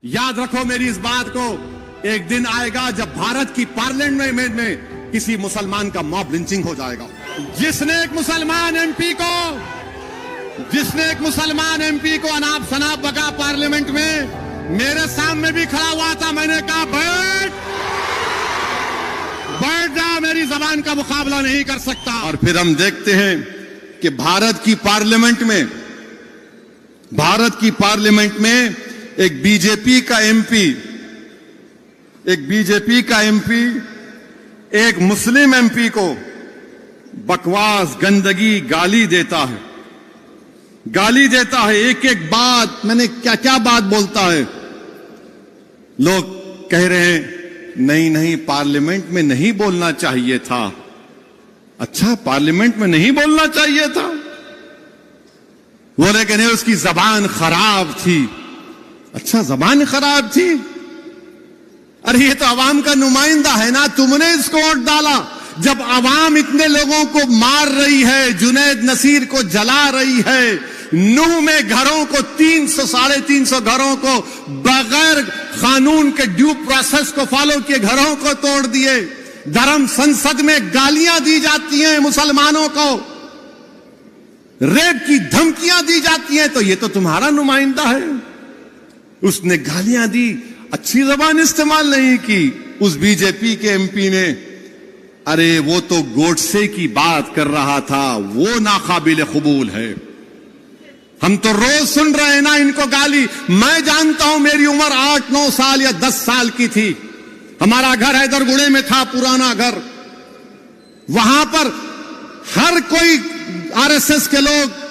याद रखो मेरी इस बात को, एक दिन आएगा जब भारत की पार्लियामेंट में किसी मुसलमान का मॉब लिंचिंग हो जाएगा। जिसने एक मुसलमान एमपी को अनाप शनाप बका पार्लियामेंट में, मेरे सामने भी खड़ा हुआ था। मैंने कहा बैठ जा, मेरी जबान का मुकाबला नहीं कर सकता। और फिर हम देखते हैं कि भारत की पार्लियामेंट में एक बीजेपी का एमपी एक मुस्लिम एमपी को बकवास, गंदगी, गाली देता है। एक बात, मैंने क्या बात बोलता है। लोग कह रहे हैं नहीं पार्लियामेंट में नहीं बोलना चाहिए था। अच्छा, पार्लियामेंट में नहीं बोलना चाहिए था? बोले कि नहीं, उसकी जबान खराब थी। अच्छा, जबान खराब थी? अरे ये तो अवाम का नुमाइंदा है ना, तुमने इसको वोट डाला। जब अवाम इतने लोगों को मार रही है, जुनैद नसीर को जला रही है, नूह में घरों को 300-350 घरों को बगैर कानून के ड्यू प्रोसेस को फॉलो किए घरों को तोड़ दिए, धर्म संसद में गालियां दी जाती हैं मुसलमानों को, रेप की धमकियां दी जाती हैं, तो ये तो तुम्हारा नुमाइंदा है। उसने गालियां दी, अच्छी जबान इस्तेमाल नहीं की। उस बीजेपी के एमपी ने, अरे वो तो गोडसे की बात कर रहा था, वो नाकाबिल कबूल है। हम तो रोज सुन रहे हैं ना इनको गाली। मैं जानता हूं, मेरी उम्र 8-9 साल या 10 साल की थी। हमारा घर हैदरगुड़े में था, पुराना घर। वहां पर हर कोई आरएसएस के लोग,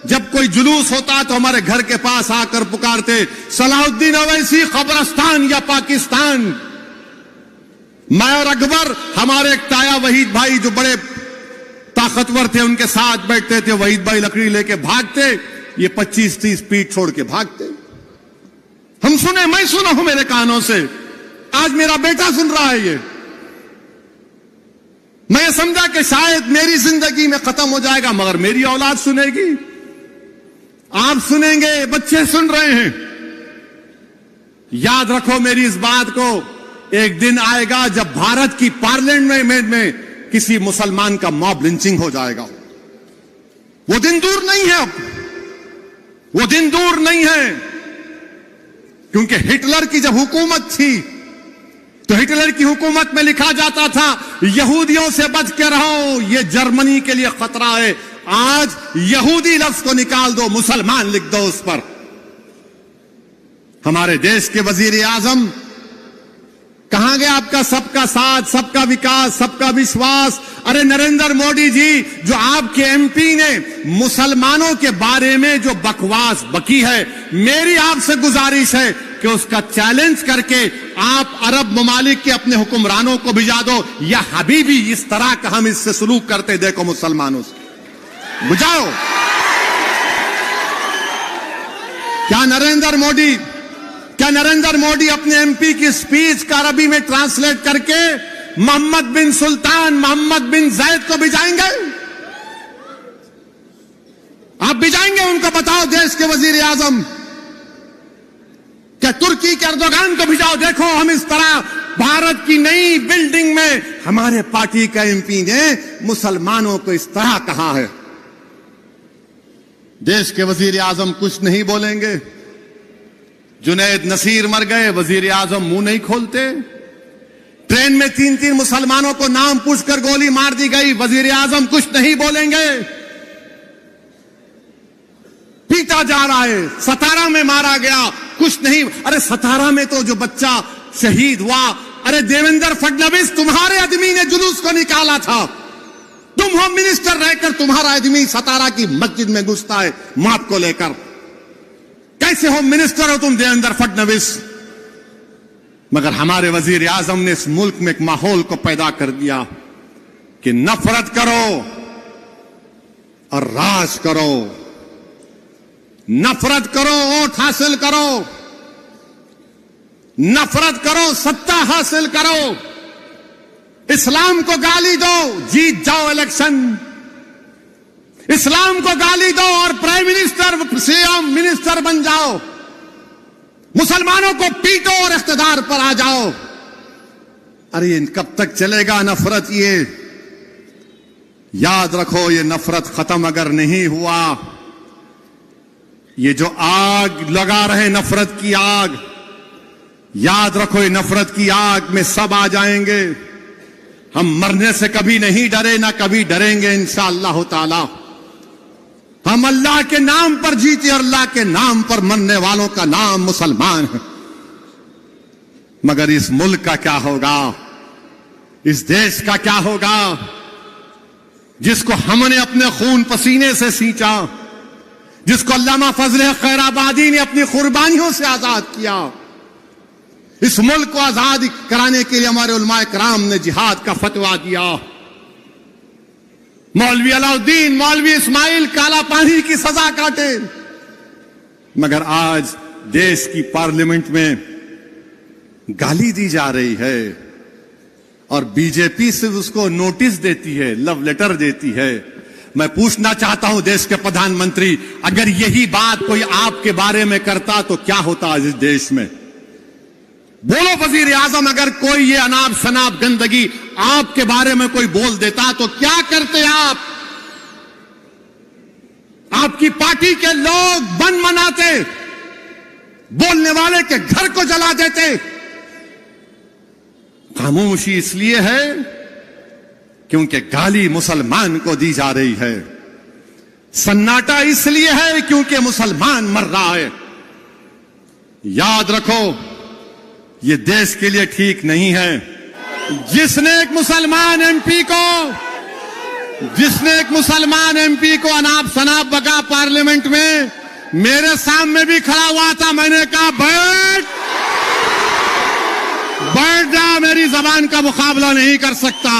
जब कोई जुलूस होता तो हमारे घर के पास आकर पुकारते, सलाहुद्दीन अवैसी कब्रिस्तान या पाकिस्तान। मैं और अकबर, हमारे एक ताया वहीद भाई जो बड़े ताकतवर थे, उनके साथ बैठते थे। वहीद भाई लकड़ी लेके भागते, ये 25-30 फीट छोड़ के भागते। मैं सुना हूं मेरे कानों से, आज मेरा बेटा सुन रहा है ये। मैं समझा कि शायद मेरी जिंदगी में खत्म हो जाएगा, मगर मेरी औलाद सुनेगी, आप सुनेंगे, बच्चे सुन रहे हैं। याद रखो मेरी इस बात को, एक दिन आएगा जब भारत की पार्लियामेंट में किसी मुसलमान का मॉब लिंचिंग हो जाएगा। वो दिन दूर नहीं है, वो दिन दूर नहीं है। क्योंकि हिटलर की जब हुकूमत थी, तो हिटलर की हुकूमत में लिखा जाता था, यहूदियों से बच के रहो, ये जर्मनी के लिए खतरा है। आज यहूदी लफ्ज को निकाल दो, मुसलमान लिख दो उस पर। हमारे देश के वजीर आजम, कहां गया आपका सबका साथ, सबका विकास, सबका विश्वास? अरे नरेंद्र मोदी जी, जो आपके एमपी ने मुसलमानों के बारे में जो बकवास बकी है, मेरी आपसे गुजारिश है कि उसका चैलेंज करके आप अरब ममालिक के अपने हुक्मरानों को भिजा दो, या हबीबी इस तरह का हम इससे सलूक करते देखो मुसलमानों से, बुझाओ। क्या नरेंद्र मोदी अपने एमपी की स्पीच का अरबी में ट्रांसलेट करके मोहम्मद बिन सुल्तान, मोहम्मद बिन जैद को भिजाएंगे? आप भिजाएंगे उनको? बताओ देश के वजीर आजम। क्या तुर्की के अर्दोगान को भिजाओ? देखो हम इस तरह भारत की नई बिल्डिंग में हमारे पार्टी का एमपी ने मुसलमानों को इस तरह कहा है। देश के वजीर आजम कुछ नहीं बोलेंगे। जुनैद नसीर मर गए, वजीर आजम मुंह नहीं खोलते। ट्रेन में 3-3 मुसलमानों को नाम पूछकर गोली मार दी गई, वजीर आजम कुछ नहीं बोलेंगे। पीटा जा रहा है, सतारा में मारा गया, कुछ नहीं। अरे सतारा में तो जो बच्चा शहीद हुआ, अरे देवेंद्र फडणवीस तुम्हारे आदमी ने जुलूस को निकाला था। तुम होम मिनिस्टर रहकर तुम्हारा आदमी सतारा की मस्जिद में घुसता है मौत को लेकर। कैसे होम मिनिस्टर हो तुम देवेंद्र फडणवीस? मगर हमारे वजीर आजम ने इस मुल्क में एक माहौल को पैदा कर दिया कि नफरत करो और राज करो, नफरत करो वोट हासिल करो, नफरत करो सत्ता हासिल करो, इस्लाम को गाली दो, जीत जाओ इलेक्शन, इस्लाम को गाली दो और प्राइम मिनिस्टर, सीएम, मिनिस्टर बन जाओ। मुसलमानों को पीटो और इख्तिदार पर आ जाओ। अरे कब तक चलेगा नफरत? ये याद रखो, ये नफरत खत्म अगर नहीं हुआ, ये जो आग लगा रहे नफरत की आग, याद रखो ये नफरत की आग में सब आ जाएंगे। हम मरने से कभी नहीं डरे, ना कभी डरेंगे इंशाअल्लाह ताला। हम अल्लाह के नाम पर जीते और अल्लाह के नाम पर मरने वालों का नाम मुसलमान है। मगर इस मुल्क का क्या होगा? इस देश का क्या होगा जिसको हमने अपने खून पसीने से सींचा, जिसको अल्लामा फजल खैराबादी ने अपनी कुर्बानियों से आजाद किया? इस मुल्क को आजाद कराने के लिए हमारे उलमाए कराम ने जिहाद का फतवा दिया। मौलवी अलाउद्दीन, मौलवी इस्माइल काला पानी की सजा काटे, मगर आज देश की पार्लियामेंट में गाली दी जा रही है और बीजेपी सिर्फ उसको नोटिस देती है, लव लेटर देती है। मैं पूछना चाहता हूं देश के प्रधानमंत्री, अगर यही बात कोई आपके बारे में करता तो क्या होता इस देश में? बोलो वजीर आजम, अगर कोई ये अनाप शनाप गंदगी आपके बारे में कोई बोल देता तो क्या करते आप? आपकी पार्टी के लोग बंद मनाते, बोलने वाले के घर को जला देते। खामोशी इसलिए है क्योंकि गाली मुसलमान को दी जा रही है। सन्नाटा इसलिए है क्योंकि मुसलमान मर रहा है। याद रखो, ये देश के लिए ठीक नहीं है। जिसने एक मुसलमान एमपी को अनाप शनाप बका पार्लियामेंट में, मेरे सामने भी खड़ा हुआ था, मैंने कहा बैठ जा, मेरी जबान का मुकाबला नहीं कर सकता।